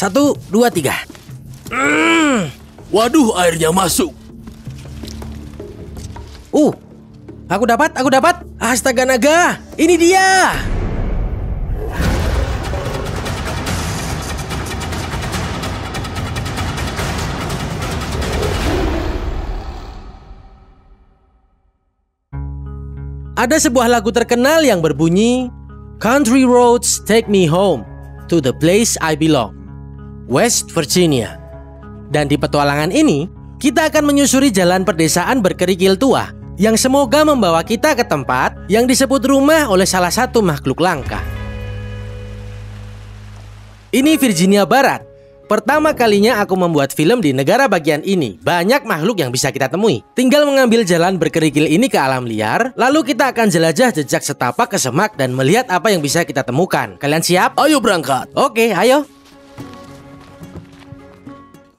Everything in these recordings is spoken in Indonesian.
1, 2, 3. Waduh, airnya masuk. Aku dapat. Astaga naga, ini dia. Ada sebuah lagu terkenal yang berbunyi, Country roads take me home to the place I belong, West Virginia. Dan di petualangan ini, kita akan menyusuri jalan perdesaan berkerikil tua yang semoga membawa kita ke tempat yang disebut rumah oleh salah satu makhluk langka. Ini Virginia Barat. Pertama kalinya aku membuat film di negara bagian ini. Banyak makhluk yang bisa kita temui. Tinggal mengambil jalan berkerikil ini ke alam liar, lalu kita akan jelajah jejak setapak ke semak dan melihat apa yang bisa kita temukan. Kalian siap? Ayo berangkat. Oke, ayo.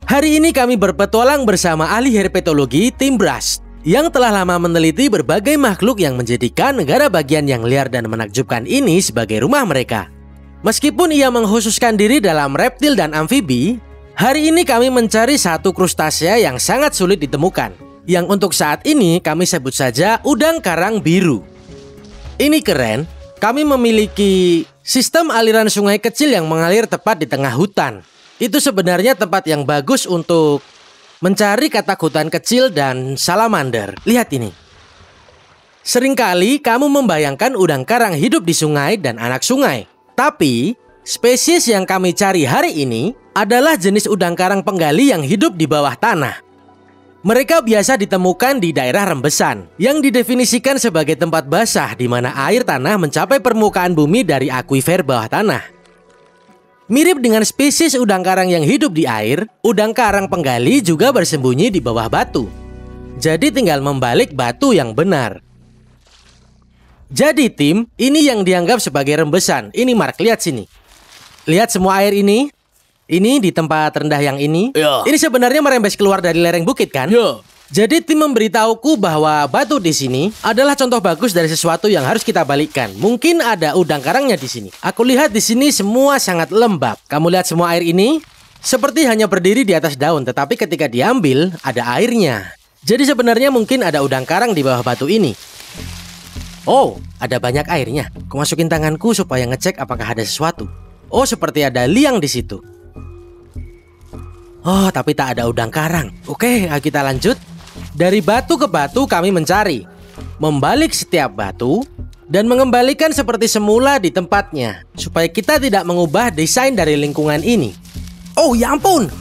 Hari ini kami berpetualang bersama ahli herpetologi Tim Brust yang telah lama meneliti berbagai makhluk yang menjadikan negara bagian yang liar dan menakjubkan ini sebagai rumah mereka. Meskipun ia mengkhususkan diri dalam reptil dan amfibi, hari ini kami mencari satu krustasea yang sangat sulit ditemukan, yang untuk saat ini kami sebut saja udang karang biru. Ini keren, kami memiliki sistem aliran sungai kecil yang mengalir tepat di tengah hutan. Itu sebenarnya tempat yang bagus untuk mencari katak hutan kecil dan salamander. Lihat ini. Seringkali kamu membayangkan udang karang hidup di sungai dan anak sungai. Tapi, spesies yang kami cari hari ini adalah jenis udang karang penggali yang hidup di bawah tanah. Mereka biasa ditemukan di daerah rembesan, yang didefinisikan sebagai tempat basah di mana air tanah mencapai permukaan bumi dari akuifer bawah tanah. Mirip dengan spesies udang karang yang hidup di air, udang karang penggali juga bersembunyi di bawah batu. Jadi tinggal membalik batu yang benar. Jadi Tim, ini yang dianggap sebagai rembesan. Ini Mark, lihat sini. Lihat semua air ini. Ini di tempat rendah yang ini. Ya. Ini sebenarnya merembes keluar dari lereng bukit kan? Ya. Jadi Tim memberitahuku bahwa batu di sini adalah contoh bagus dari sesuatu yang harus kita balikkan. Mungkin ada udang karangnya di sini. Aku lihat di sini semua sangat lembab. Kamu lihat semua air ini? Seperti hanya berdiri di atas daun, tetapi ketika diambil, ada airnya. Jadi sebenarnya mungkin ada udang karang di bawah batu ini. Oh, ada banyak airnya. Aku masukin tanganku supaya ngecek apakah ada sesuatu. Oh, seperti ada liang di situ. Oh, tapi tak ada udang karang. Oke, ayo kita lanjut. Dari batu ke batu kami mencari. Membalik setiap batu dan mengembalikan seperti semula di tempatnya. Supaya kita tidak mengubah desain dari lingkungan ini. Oh, ya ampun.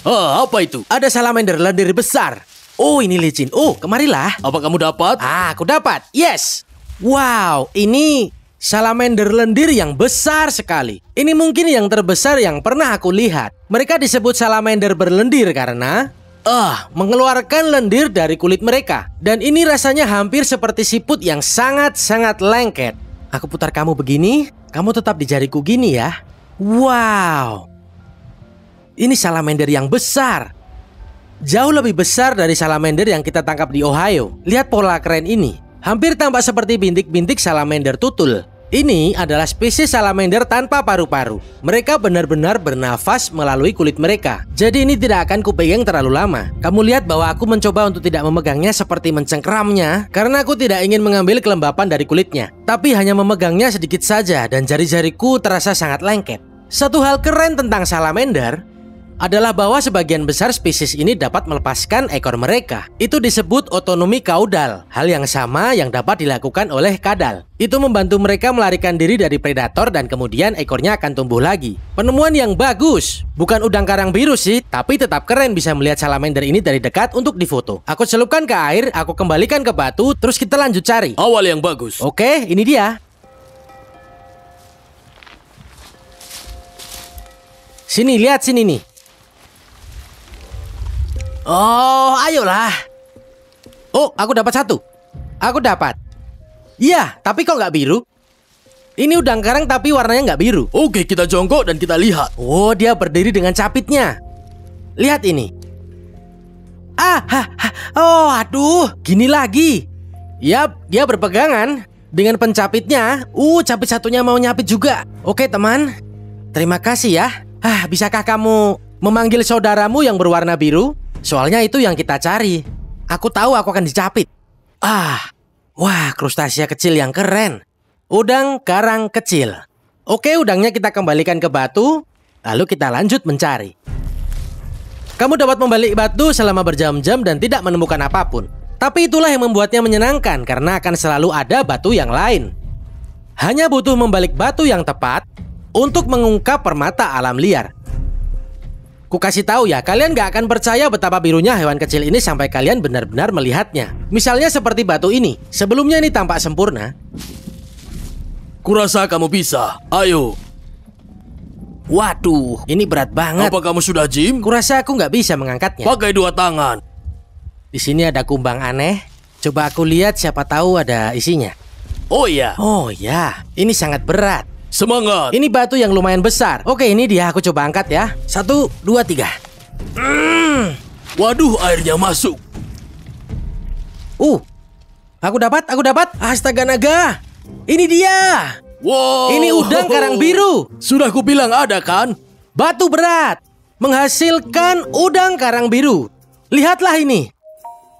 Apa itu? Ada salamander lendir besar. Oh, ini licin. Oh, kemarilah. Apa kamu dapat? Aku dapat. Yes. Wow, ini salamander lendir yang besar sekali. Ini mungkin yang terbesar yang pernah aku lihat. Mereka disebut salamander berlendir karena mengeluarkan lendir dari kulit mereka. Dan ini rasanya hampir seperti siput yang sangat-sangat lengket. Aku putar kamu begini, kamu tetap di jariku gini ya. Wow. Ini salamander yang besar. Jauh lebih besar dari salamander yang kita tangkap di Ohio. Lihat pola keren ini. Hampir tampak seperti bintik-bintik salamander tutul. Ini adalah spesies salamander tanpa paru-paru. Mereka benar-benar bernafas melalui kulit mereka. Jadi ini tidak akan kupegang terlalu lama. Kamu lihat bahwa aku mencoba untuk tidak memegangnya seperti mencengkramnya, karena aku tidak ingin mengambil kelembapan dari kulitnya. Tapi hanya memegangnya sedikit saja dan jari-jariku terasa sangat lengket. Satu hal keren tentang salamander adalah bahwa sebagian besar spesies ini dapat melepaskan ekor mereka. Itu disebut otonomi kaudal, hal yang sama yang dapat dilakukan oleh kadal. Itu membantu mereka melarikan diri dari predator dan kemudian ekornya akan tumbuh lagi. Penemuan yang bagus. Bukan udang karang biru sih, tapi tetap keren bisa melihat salamander ini dari dekat untuk difoto. Aku celupkan ke air, aku kembalikan ke batu, terus kita lanjut cari. Awal yang bagus. Oke, ini dia. Sini, lihat sini nih. Oh, ayolah. Oh, aku dapat satu. Aku dapat. Iya, tapi kok nggak biru? Ini udang karang tapi warnanya nggak biru. Oke, kita jongkok dan kita lihat. Oh, dia berdiri dengan capitnya. Lihat ini. Oh, aduh, gini lagi. Yap, dia berpegangan dengan pencapitnya. Capit satunya mau nyapit juga. Oke, teman. Terima kasih ya. Bisakah kamu memanggil saudaramu yang berwarna biru? Soalnya itu yang kita cari. Aku tahu aku akan dicapit. Wah, krustasia kecil yang keren. Udang karang kecil. Oke, udangnya kita kembalikan ke batu, lalu kita lanjut mencari. Kamu dapat membalik batu selama berjam-jam dan tidak menemukan apapun. Tapi itulah yang membuatnya menyenangkan karena akan selalu ada batu yang lain. Hanya butuh membalik batu yang tepat untuk mengungkap permata alam liar. Ku kasih tahu ya, kalian gak akan percaya betapa birunya hewan kecil ini sampai kalian benar-benar melihatnya. Misalnya seperti batu ini. Sebelumnya ini tampak sempurna. Kurasa kamu bisa. Ayo. Waduh, ini berat banget. Apa kamu sudah gym? Kurasa aku nggak bisa mengangkatnya. Pakai 2 tangan. Di sini ada kumbang aneh. Coba aku lihat, siapa tahu ada isinya. Oh iya. Oh ya, ini sangat berat. Semangat. Ini batu yang lumayan besar. Oke, ini dia, aku coba angkat ya. 1, 2, 3. Waduh, airnya masuk. Aku dapat. Astaga naga. Ini dia. Wow. Ini udang karang biru. Sudah kubilang ada kan? Batu berat menghasilkan udang karang biru. Lihatlah ini.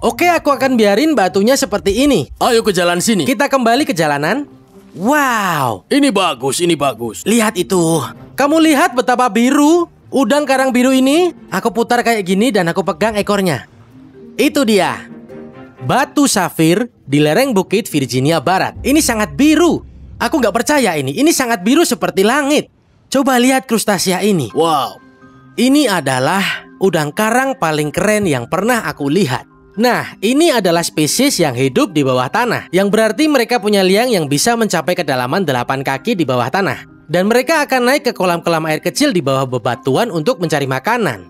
Oke, aku akan biarin batunya seperti ini. Ayo ke jalan sini. Kita kembali ke jalanan. Wow. Ini bagus, ini bagus. Lihat itu. Kamu lihat betapa biru udang karang biru ini? Aku putar kayak gini dan aku pegang ekornya. Itu dia. Batu safir di lereng bukit Virginia Barat. Ini sangat biru. Aku nggak percaya ini. Ini sangat biru seperti langit. Coba lihat krustasia ini. Wow. Ini adalah udang karang paling keren yang pernah aku lihat. Nah, ini adalah spesies yang hidup di bawah tanah, yang berarti mereka punya liang yang bisa mencapai kedalaman 8 kaki di bawah tanah. Dan mereka akan naik ke kolam-kolam air kecil di bawah bebatuan untuk mencari makanan.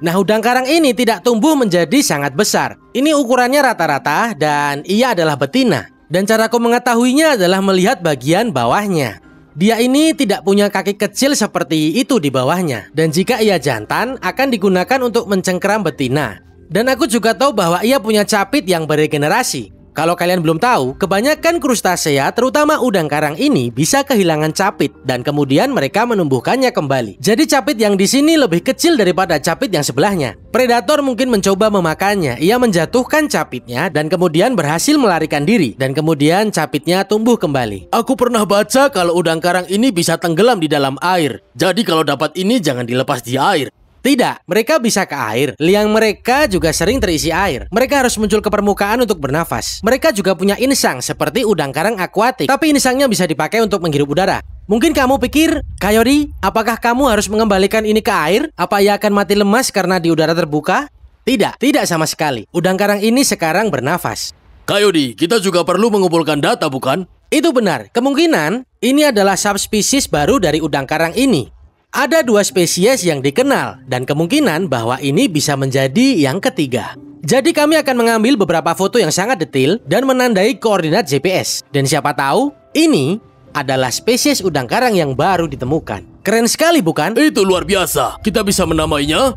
Nah, udang karang ini tidak tumbuh menjadi sangat besar. Ini ukurannya rata-rata dan ia adalah betina. Dan caraku mengetahuinya adalah melihat bagian bawahnya. Dia ini tidak punya kaki kecil seperti itu di bawahnya. Dan jika ia jantan, akan digunakan untuk mencengkeram betina. Dan aku juga tahu bahwa ia punya capit yang beregenerasi. Kalau kalian belum tahu, kebanyakan krustasea, terutama udang karang ini, bisa kehilangan capit dan kemudian mereka menumbuhkannya kembali. Jadi capit yang di sini lebih kecil daripada capit yang sebelahnya. Predator mungkin mencoba memakannya. Ia menjatuhkan capitnya dan kemudian berhasil melarikan diri. Dan kemudian capitnya tumbuh kembali. Aku pernah baca kalau udang karang ini bisa tenggelam di dalam air. Jadi kalau dapat ini jangan dilepas di air. Tidak, mereka bisa ke air. Liang mereka juga sering terisi air. Mereka harus muncul ke permukaan untuk bernafas. Mereka juga punya insang seperti udang karang akuatik. Tapi insangnya bisa dipakai untuk menghirup udara. Mungkin kamu pikir, Coyote, apakah kamu harus mengembalikan ini ke air? Apa ia akan mati lemas karena di udara terbuka? Tidak, tidak sama sekali. Udang karang ini sekarang bernafas. Coyote, kita juga perlu mengumpulkan data, bukan? Itu benar. Kemungkinan ini adalah subspesies baru dari udang karang ini. Ada 2 spesies yang dikenal dan kemungkinan bahwa ini bisa menjadi yang ketiga. Jadi kami akan mengambil beberapa foto yang sangat detail dan menandai koordinat GPS. Dan siapa tahu, ini adalah spesies udang karang yang baru ditemukan. Keren sekali bukan? Itu luar biasa. Kita bisa menamainya?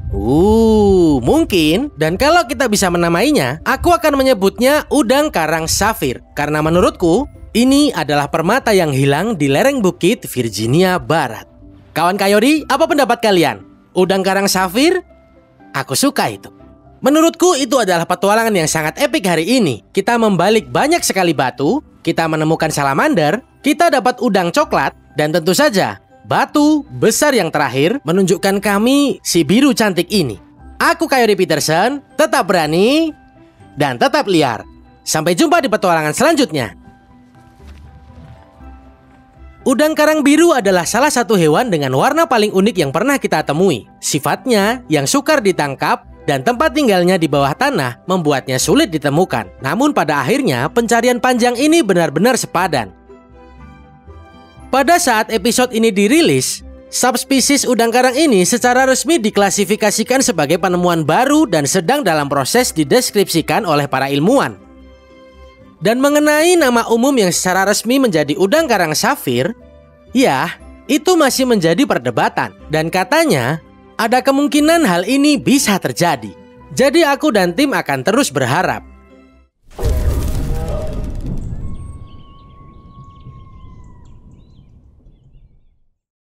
Mungkin. Dan kalau kita bisa menamainya, aku akan menyebutnya udang karang safir. Karena menurutku, ini adalah permata yang hilang di lereng bukit Virginia Barat. Kawan Coyote, apa pendapat kalian? Udang karang safir? Aku suka itu. Menurutku itu adalah petualangan yang sangat epik hari ini. Kita membalik banyak sekali batu, kita menemukan salamander, kita dapat udang coklat, dan tentu saja batu besar yang terakhir menunjukkan kami si biru cantik ini. Aku Coyote Peterson, tetap berani dan tetap liar. Sampai jumpa di petualangan selanjutnya. Udang karang biru adalah salah satu hewan dengan warna paling unik yang pernah kita temui. Sifatnya yang sukar ditangkap dan tempat tinggalnya di bawah tanah membuatnya sulit ditemukan. Namun pada akhirnya pencarian panjang ini benar-benar sepadan. Pada saat episode ini dirilis, subspesies udang karang ini secara resmi diklasifikasikan sebagai penemuan baru dan sedang dalam proses dideskripsikan oleh para ilmuwan. Dan mengenai nama umum yang secara resmi menjadi udang karang safir, ya, itu masih menjadi perdebatan. Dan katanya, ada kemungkinan hal ini bisa terjadi. Jadi aku dan tim akan terus berharap.